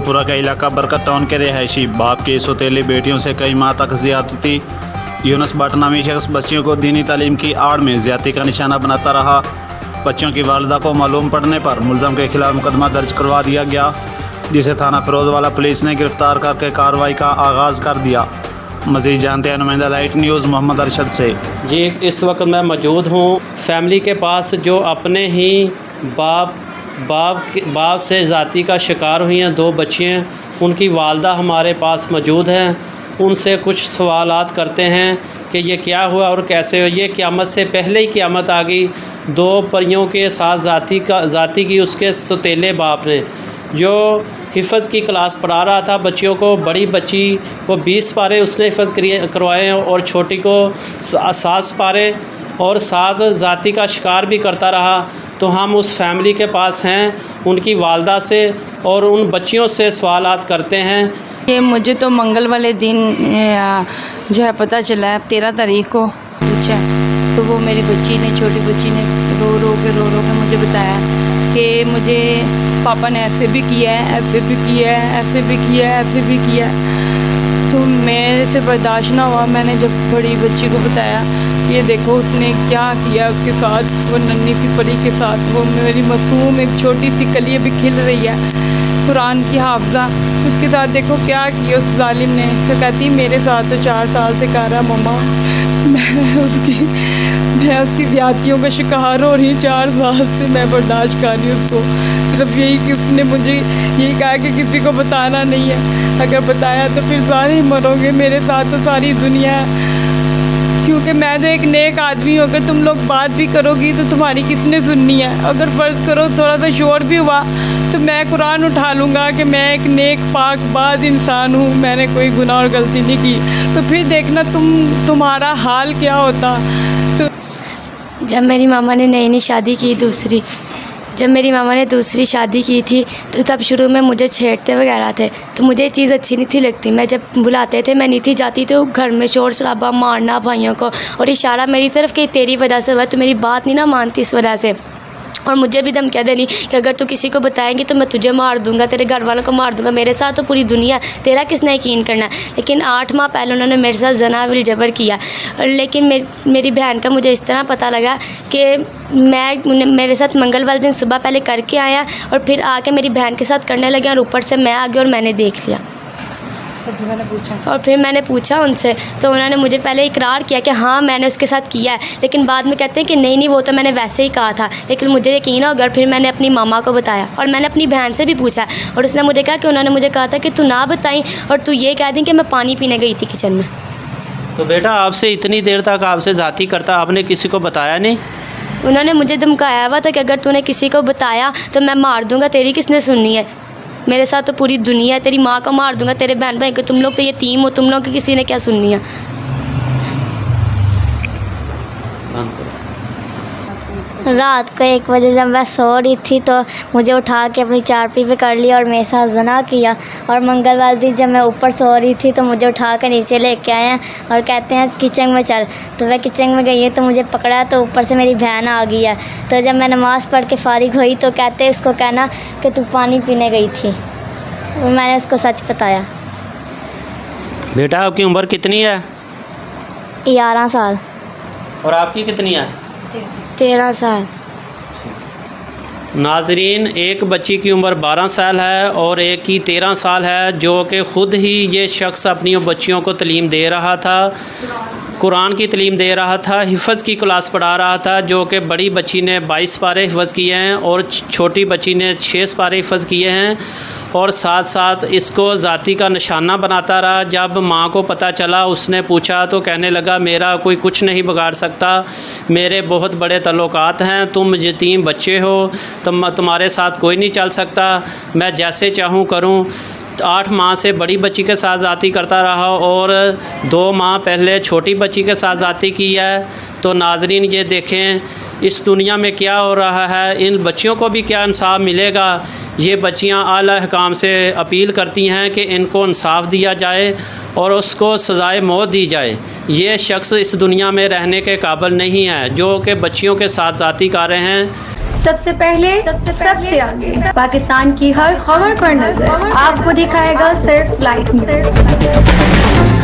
शेखपुरा का इलाका बरकत टाउन के रिहायशी बाप की सौतेली बेटियों से कई माह तक ज्यादती। यूनुस भट्ट नामी शख्स बच्चियों को दीनी तालीम की आड़ में ज्यादती का निशाना बनाता रहा। बच्चों की वालिदा को मालूम पड़ने पर मुलजम के खिलाफ मुकदमा दर्ज करवा दिया गया, जिसे थाना फिरोजवाला पुलिस ने गिरफ्तार करके कार्रवाई का आगाज़ कर दिया। मज़ीद जानते हैं नुमाइंदा लाइट न्यूज़ मोहम्मद अरशद से। जी, इस वक्त मैं मौजूद हूँ फैमिली के पास जो अपने ही बाप से ज़्यादती का शिकार हुई हैं। 2 बच्चियाँ, उनकी वालदा हमारे पास मौजूद हैं। उनसे कुछ सवालात करते हैं कि ये क्या हुआ और कैसे हुआ। ये क़यामत से पहले ही क़यामत आ गई। 2 परियों के साथ ज़्यादती की उसके सौतेले बाप ने, जो हिफ़्ज़ की क्लास पढ़ा रहा था बच्चियों को। बड़ी बच्ची को 20 पारे उसने हिफ़्ज़ करवाए हैं और छोटी को 7 पारे, और साथ ज़ाती का शिकार भी करता रहा। तो हम उस फैमिली के पास हैं, उनकी वालदा से और उन बच्चियों से सवालात करते हैं। ये मुझे तो मंगल वाले दिन जो है पता चला है, 13 तारीख को पूछा, तो वो मेरी बच्ची ने, छोटी बच्ची ने रो के मुझे बताया कि मुझे पापा ने ऐसे भी किया है, ऐसे भी किया है, ऐसे भी किया है, ऐसे भी किया है। तो मेरे से बर्दाश्त ना हुआ। मैंने जब बड़ी बच्ची को बताया, ये देखो उसने क्या किया उसके साथ, वो नन्ही सी परी के साथ, वो मेरी मासूम एक छोटी सी कली अभी खिल रही है, कुरान की हाफजा, तो उसके साथ देखो क्या किया उस जालिम ने। तो कहती मेरे साथ तो 4 साल से कर रहा मम्मा, मैं उसकी ज़्यादतियों का शिकार हो रही 4 साल से, मैं बर्दाश्त कर रही हूँ उसको। सिर्फ यही कि उसने मुझे यही कहा कि किसी को बताना नहीं है, अगर बताया तो फिर सारे ही मरोगे, मेरे साथ तो सारी दुनिया है। क्योंकि मैं तो एक नेक आदमी हूँ, अगर तुम लोग बात भी करोगी तो तुम्हारी किसने सुननी है। अगर फ़र्ज़ करो थोड़ा सा शोर भी हुआ तो मैं कुरान उठा लूँगा कि मैं एक नेक पाक बाज इंसान हूँ, मैंने कोई गुनाह और गलती नहीं की। तो फिर देखना तुम्हारा हाल क्या होता। तो जब मेरी मामा ने नई शादी की जब मेरी मामा ने दूसरी शादी की थी, तो तब शुरू में मुझे छेड़ते वगैरह थे, तो मुझे ये चीज़ अच्छी नहीं थी लगती। मैं जब बुलाते थे मैं नहीं थी जाती, तो घर में शोर शराबा, मारना भाइयों को, और इशारा मेरी तरफ कि तेरी वजह से हुआ, तो मेरी बात नहीं ना मानती इस वजह से। और मुझे भी धमकियाँ देनी कि अगर तू किसी को बताएंगी तो मैं तुझे मार दूंगा, तेरे घर वालों को मार दूंगा, मेरे साथ तो पूरी दुनिया, तेरा किसने यकीन करना है। लेकिन 8 माह पहले उन्होंने मेरे साथ ज़ना बिल जबर किया। लेकिन मेरी बहन का मुझे इस तरह पता लगा कि मेरे साथ मंगल वाले दिन सुबह पहले करके आया और फिर आके मेरी बहन के साथ करने लगे, और ऊपर से मैं आ गई और मैंने देख लिया। और फिर मैंने पूछा उनसे, तो उन्होंने मुझे पहले इकरार किया कि हाँ मैंने उसके साथ किया है, लेकिन बाद में कहते हैं कि नहीं वो तो मैंने वैसे ही कहा था। लेकिन मुझे यकीन हो गया, फिर मैंने अपनी मामा को बताया और मैंने अपनी बहन से भी पूछा, और उसने मुझे कहा कि उन्होंने मुझे कहा था कि तू ना बताई और तू ये कह दी कि मैं पानी पीने गई थी किचन में। तो बेटा आपसे इतनी देर तक आपसे ज़ाती करता, आपने किसी को बताया नहीं? उन्होंने मुझे धमकाया हुआ था कि अगर तूने किसी को बताया तो मैं मार दूँगा, तेरी किसने सुननी है, मेरे साथ तो पूरी दुनिया है, तेरी माँ को मार दूंगा, तेरे बहन भाई को, तुम लोग तो यतीम हो, तुम लोग की किसी ने क्या सुननी है। रात को 1 बजे जब मैं सो रही थी तो मुझे उठा के अपनी चारपाई पे कर लिया और मेरे साथ ज़ना किया। और मंगल वाले दिन जब मैं ऊपर सो रही थी तो मुझे उठा के नीचे लेके आए हैं और कहते हैं किचन में चल। तो मैं किचन में गई है तो मुझे पकड़ा, तो ऊपर से मेरी बहन आ गई है। तो जब मैं नमाज़ पढ़ के फ़ारिग हुई तो कहते हैं इसको कहना कि तू पानी पीने गई थी, और मैंने उसको सच बताया। बेटा आपकी उम्र कितनी है? 11 साल। और आपकी कितनी है? 13 साल। नाजरीन, एक बच्ची की उम्र 12 साल है और एक की 13 साल है, जो कि ख़ुद ही ये शख्स अपनी बच्चियों को तालीम दे रहा था, कुरान की तालीम दे रहा था, हिफ़्ज़ की क्लास पढ़ा रहा था। जो कि बड़ी बच्ची ने 22 पारे हिफ़्ज़ किए हैं और छोटी बच्ची ने 6 पारे हिफ़्ज़ किए हैं, और साथ साथ इसको ज़ाती का निशाना बनाता रहा। जब माँ को पता चला, उसने पूछा तो कहने लगा मेरा कोई कुछ नहीं बिगाड़ सकता, मेरे बहुत बड़े तल्लुकात हैं, तुम यतीम बच्चे हो, तुम्हारे साथ कोई नहीं चल सकता, मैं जैसे चाहूँ करूँ। 8 माह से बड़ी बच्ची के साथ ज़ाती करता रहा और 2 माह पहले छोटी बच्ची के साथ ज़ाती की है। तो नाजरीन ये देखें इस दुनिया में क्या हो रहा है, इन बच्चियों को भी क्या इंसाफ मिलेगा। ये बच्चियां आला हकाम से अपील करती हैं कि इनको इंसाफ दिया जाए और उसको सज़ाए मौत दी जाए। ये शख्स इस दुनिया में रहने के काबिल नहीं है जो कि बच्चियों के साथ ज़ाती कर रहे हैं। सबसे पहले सबसे आगे पाकिस्तान की हर खबर पर नजर आपको दिखाएगा सिर्फ लाइट न्यूज़।